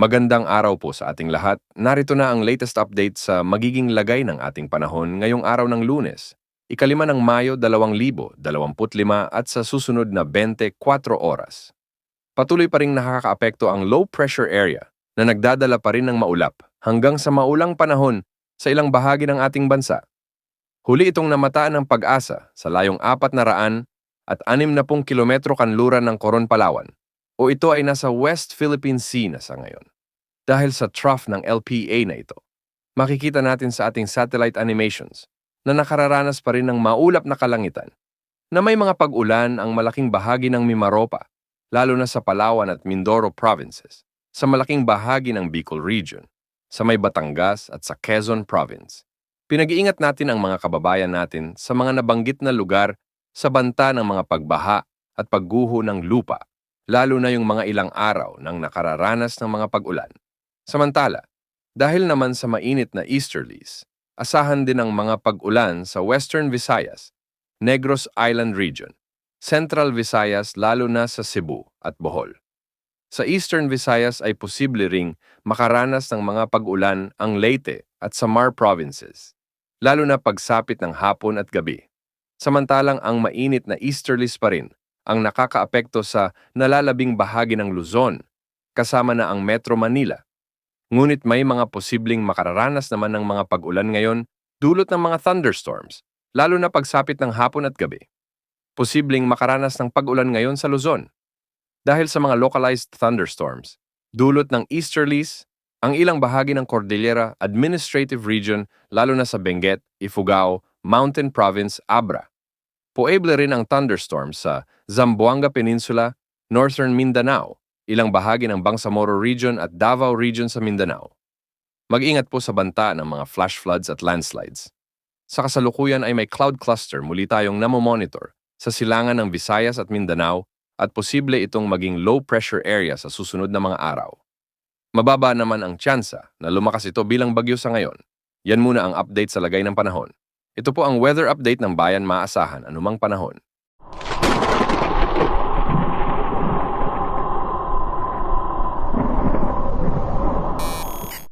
Magandang araw po sa ating lahat. Narito na ang latest update sa magiging lagay ng ating panahon ngayong araw ng Lunes, ikalima ng Mayo 2025 at sa susunod na 24 oras. Patuloy pa ring nakakaapekto ang low pressure area na nagdadala pa rin ng maulap hanggang sa maulang panahon sa ilang bahagi ng ating bansa. Huli itong namataan ng pag-asa sa layong 460 kilometro kanluran ng Coron, Palawan, o ito ay nasa West Philippine Sea na sa ngayon. Dahil sa trough ng LPA na ito, makikita natin sa ating satellite animations na nakararanas pa rin ng maulap na kalangitan na may mga pag-ulan ang malaking bahagi ng Mimaropa, lalo na sa Palawan at Mindoro provinces, sa malaking bahagi ng Bicol region, sa may Batangas at sa Quezon province. Pinag-iingat natin ang mga kababayan natin sa mga nabanggit na lugar sa banta ng mga pagbaha at pagguho ng lupa, lalo na yung mga ilang araw nang nakararanas ng mga pag-ulan. Samantala, dahil naman sa mainit na easterlies, asahan din ang mga pag-ulan sa Western Visayas, Negros Island Region, Central Visayas lalo na sa Cebu at Bohol. Sa Eastern Visayas ay posible ring makaranas ng mga pag-ulan ang Leyte at Samar provinces, lalo na pagsapit ng hapon at gabi. Samantalang ang mainit na easterlies pa rin ang nakakaapekto sa nalalabing bahagi ng Luzon, kasama na ang Metro Manila. Ngunit may mga posibleng makararanas naman ng mga pag-ulan ngayon dulot ng mga thunderstorms, lalo na pagsapit ng hapon at gabi. Posibleng makaranas ng pag-ulan ngayon sa Luzon. Dahil sa mga localized thunderstorms, dulot ng easterlies, ang ilang bahagi ng Cordillera Administrative Region, lalo na sa Benguet, Ifugao, Mountain Province, Abra. Posible rin ang thunderstorms sa Zamboanga Peninsula, Northern Mindanao, ilang bahagi ng Bangsamoro Region at Davao Region sa Mindanao. Mag-ingat po sa banta ng mga flash floods at landslides. Sa kasalukuyan ay may cloud cluster muli tayong namomonitor sa silangan ng Visayas at Mindanao at posible itong maging low pressure area sa susunod na mga araw. Mababa naman ang tsansa na lumakas ito bilang bagyo sa ngayon. Yan muna ang update sa lagay ng panahon. Ito po ang weather update ng Bayan Maasahan anumang panahon.